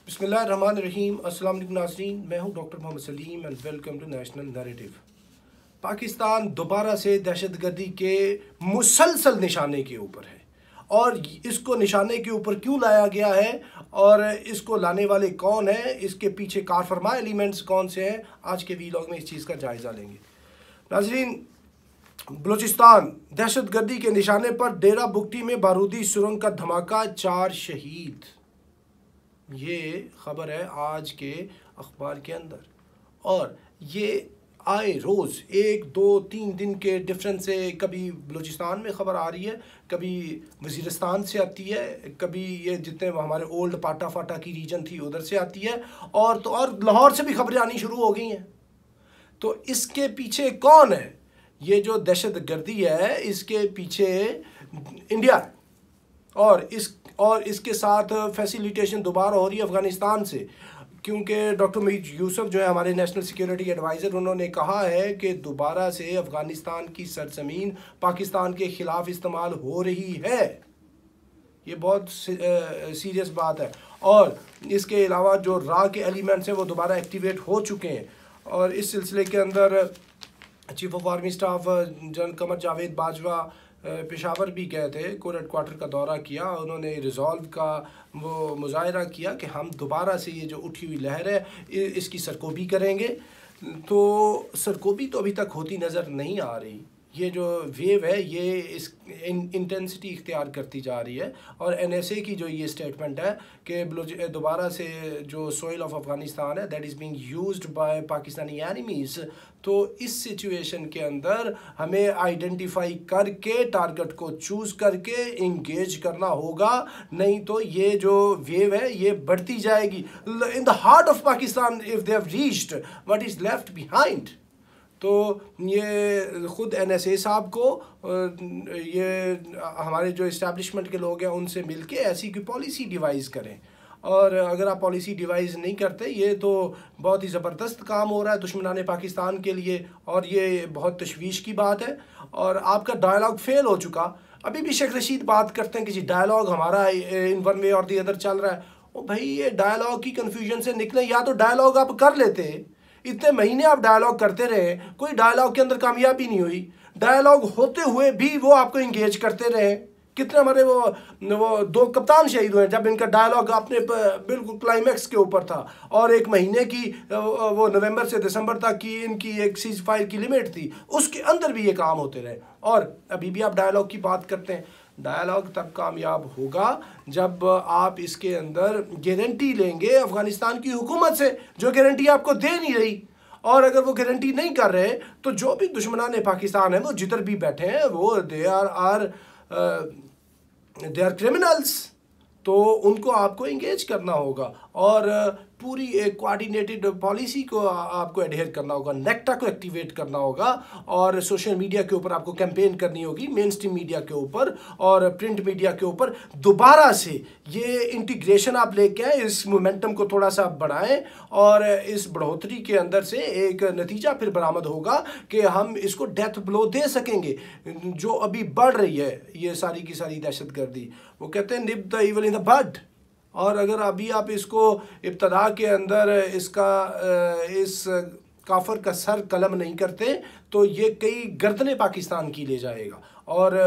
बिस्मिल्लाहिर्रहमानिर्रहीम। अस्सलाम वालेकुम नाज़रीन, मैं हूं doctor Mohammad Saleem and welcome to national narrative. Pakistan दोबारा से दहशतगर्दी के मुसलसल निशाने के ऊपर है और इसको निशाने के ऊपर क्यों लाया गया है और इसको लाने वाले कौन हैं, इसके पीछे कारफरमा एलिमेंट्स कौन से हैं, आज के वीलॉग में इस चीज़ का जायज़ा लेंगे। नाज़रीन, बलूचिस्तान दहशतगर्दी के निशाने पर डेरा बुगटी में बारूदी सुरंग का धमाका, 4 शहीद। ये खबर है आज के अखबार के अंदर और ये आए रोज़ 1-2-3 दिन के डिफरेंस से कभी बलूचिस्तान में ख़बर आ रही है, कभी वज़ीरिस्तान से आती है, कभी ये जितने हमारे ओल्ड पाटा फाटा की रीजन थी उधर से आती है और लाहौर से भी खबरें आनी शुरू हो गई हैं। तो इसके पीछे कौन है? ये जो दहशतगर्दी है इसके पीछे इंडिया है और इसके साथ फैसिलिटेशन दोबारा हो रही है अफ़गानिस्तान से, क्योंकि डॉक्टर मीर यूसुफ जो है हमारे नेशनल सिक्योरिटी एडवाइज़र, उन्होंने कहा है कि दोबारा से अफ़गानिस्तान की सरजमीन पाकिस्तान के ख़िलाफ़ इस्तेमाल हो रही है। ये बहुत सीरियस बात है और इसके अलावा जो रा के एलिमेंट्स हैं वो दोबारा एक्टिवेट हो चुके हैं और इस सिलसिले के अंदर chief of army staff general Qamar Javed Bajwa Peshawar भी गए थे, कोर हेडक्वार्टर का दौरा किया। उन्होंने रिजॉल्व का वो मुजाहरा किया कि हम दोबारा से ये जो उठी हुई लहर है इसकी सरकोबी करेंगे। तो सरकोबी तो अभी तक होती नज़र नहीं आ रही। ये जो वेव है ये इस इंटेंसिटी इख्तियार करती जा रही है और NSA की जो ये स्टेटमेंट है कि दोबारा से जो सोइल ऑफ अफ़गानिस्तान है that is being used by Pakistani enemies. तो इस सिचुएशन के अंदर हमें आइडेंटिफाई करके टारगेट को चूज़ करके इंगेज करना होगा, नहीं तो ये जो वेव है ये बढ़ती जाएगी। In the heart of Pakistan if they have reached what is left behind. तो ये ख़ुद NSA साहब को ये हमारे जो इस्टेब्लिशमेंट के लोग हैं उनसे मिलके ऐसी कोई पॉलिसी डिवाइस करें और अगर आप पॉलिसी डिवाइस नहीं करते ये तो बहुत ही ज़बरदस्त काम हो रहा है दुश्मनाने पाकिस्तान के लिए और ये बहुत तशवीश की बात है। और आपका डायलॉग फेल हो चुका। अभी भी शेख रशीद बात करते हैं कि जी डायलॉग हमारा इन वन वे और दी अदर चल रहा है। ओ भाई, ये डायलॉग की कन्फ्यूजन से निकले, या तो डायलॉग आप कर लेते। इतने महीने आप डायलॉग करते रहे, कोई डायलॉग के अंदर कामयाबी नहीं हुई। डायलॉग होते हुए भी वो आपको इंगेज करते रहे। कितने हमारे वो 2 कप्तान शहीद हुए जब इनका डायलॉग अपने बिल्कुल क्लाइमैक्स के ऊपर था और 1 महीने की वो नवंबर से दिसंबर तक की इनकी एक सीज फायर की लिमिट थी, उसके अंदर भी ये काम होते रहे और अभी भी आप डायलॉग की बात करते हैं। डायलॉग तब कामयाब होगा जब आप इसके अंदर गारंटी लेंगे अफ़गानिस्तान की हुकूमत से, जो गारंटी आपको दे नहीं रही। और अगर वो गारंटी नहीं कर रहे तो जो भी दुश्मनाने पाकिस्तान है वो जिधर भी बैठे हैं वो दे आर क्रिमिनल्स, तो उनको आपको इंगेज करना होगा और पूरी एक कोऑर्डिनेटेड पॉलिसी को आपको एडहेयर करना होगा, नेक्टा को एक्टिवेट करना होगा और सोशल मीडिया के ऊपर आपको कैंपेन करनी होगी, मेन स्ट्रीम मीडिया के ऊपर और प्रिंट मीडिया के ऊपर। दोबारा से ये इंटीग्रेशन आप लेके आए, इस मोमेंटम को थोड़ा सा बढ़ाएं और इस बढ़ोतरी के अंदर से एक नतीजा फिर बरामद होगा कि हम इसको डेथ ब्लो दे सकेंगे। जो अभी बढ़ रही है ये सारी की सारी दहशतगर्दी, वो कहते हैं nip the evil in the bud, और अगर अभी आप इसको इब्तदा के अंदर इस काफर का सर कलम नहीं करते तो ये कई गर्दनें पाकिस्तान की ले जाएगा और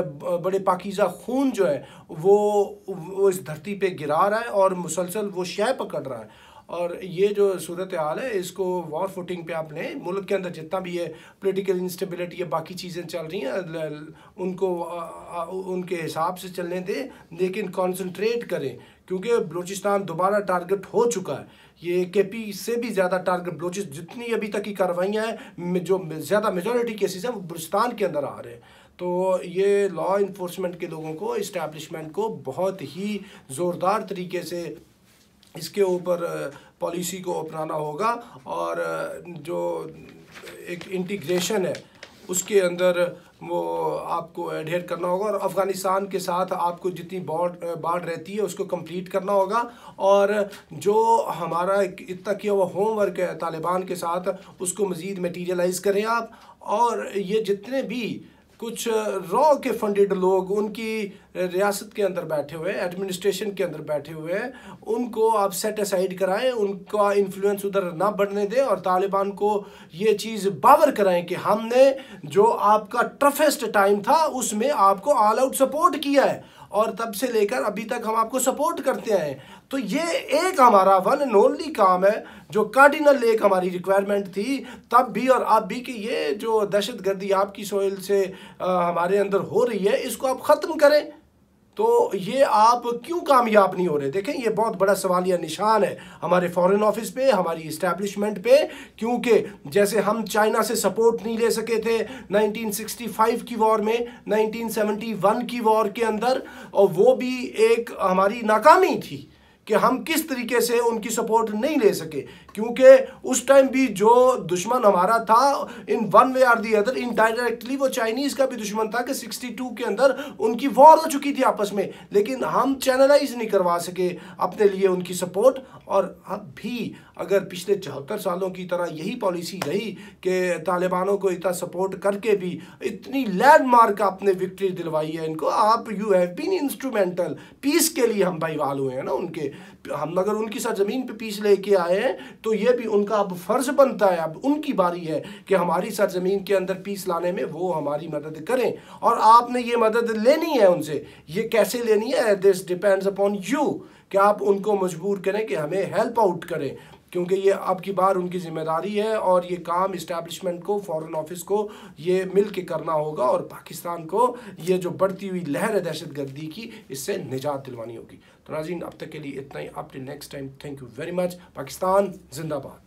बड़े पाकीज़ा खून जो है वो इस धरती पे गिरा रहा है और मुसलसल वो शय पकड़ रहा है। और ये जो सूरत हाल है इसको वॉर फुटिंग पे आप लें। मुल्क के अंदर जितना भी ये पॉलिटिकल इंस्टेबिलिटी या बाकी चीज़ें चल रही हैं उनको उनके हिसाब से चलने दें, लेकिन कॉन्सनट्रेट करें क्योंकि बलूचिस्तान दोबारा टारगेट हो चुका है। ये KP से भी ज़्यादा टारगेट बलूचिस्तान, जितनी अभी तक की कार्रवाइयाँ हैं जो ज़्यादा मेजॉरिटी केसेस हैं वो बलूचिस्तान के अंदर आ रहे हैं। तो ये लॉ इन्फोर्समेंट के लोगों को, इस्टेब्लिशमेंट को बहुत ही ज़ोरदार तरीके से इसके ऊपर पॉलिसी को अपनाना होगा और जो एक इंटीग्रेशन है उसके अंदर वो आपको एडहेयर करना होगा और अफ़गानिस्तान के साथ आपको जितनी बाढ़ रहती है उसको कंप्लीट करना होगा। और जो हमारा इतना किया हुआ होमवर्क है तालिबान के साथ उसको मज़ीद मटीरियलाइज़ करें आप। और ये जितने भी कुछ रॉ के फंडेड लोग उनकी रियासत के अंदर बैठे हुए, एडमिनिस्ट्रेशन के अंदर बैठे हुए हैं, उनको आप सेट असाइड कराएं, उनका इन्फ्लुएंस उधर ना बढ़ने दें और तालिबान को ये चीज़ बावर कराएं कि हमने जो आपका टफेस्ट टाइम था उसमें आपको ऑल आउट सपोर्ट किया है और तब से लेकर अभी तक हम आपको सपोर्ट करते आए। तो ये एक हमारा वन एंड ओनली काम है जो कार्डिनल एक हमारी रिक्वायरमेंट थी तब भी और अब भी कि ये जो दहशतगर्दी आपकी सोइल से हमारे अंदर हो रही है इसको आप ख़त्म करें। तो ये आप क्यों कामयाब नहीं हो रहे? देखें, ये बहुत बड़ा सवालिया निशान है हमारे फॉरेन ऑफिस पे, हमारी इस्टेब्लिशमेंट पे, क्योंकि जैसे हम चाइना से सपोर्ट नहीं ले सके थे 1965 की वॉर में, 1971 की वॉर के अंदर, और वो भी एक हमारी नाकामी थी कि हम किस तरीके से उनकी सपोर्ट नहीं ले सके, क्योंकि उस टाइम भी जो दुश्मन हमारा था in one way or the other indirectly वो चाइनीज़ का भी दुश्मन था कि 62 के अंदर उनकी वॉर हो चुकी थी आपस में, लेकिन हम चैनलाइज नहीं करवा सके अपने लिए उनकी सपोर्ट। और अब भी अगर पिछले 74 सालों की तरह यही पॉलिसी रही कि तालिबानों को इतना सपोर्ट करके भी इतनी लैंडमार्क आपने विक्ट्री दिलवाई है इनको, आप you have been instrumental, peace के लिए हम भाईवाल हुए हैं ना उनके, हम अगर उनकी सरजमीन पे पीस लेके आए हैं तो ये भी उनका अब फर्ज बनता है, अब उनकी बारी है कि हमारी सरजमीन के अंदर पीस लाने में वो हमारी मदद करें और आपने ये मदद लेनी है उनसे। ये कैसे लेनी है? दिस डिपेंड्स अपॉन यू कि आप उनको मजबूर करें कि हमें हेल्प आउट करें, क्योंकि ये अब की बार उनकी जिम्मेदारी है और ये काम इस्टेब्लिशमेंट को, फॉरेन ऑफिस को ये मिल के करना होगा और पाकिस्तान को ये जो बढ़ती हुई लहर है दहशतगर्दी की इससे निजात दिलवानी होगी। तो नाज़रीन, अब तक के लिए इतना ही। Up till next time, thank you very much. Pakistan जिंदाबाद।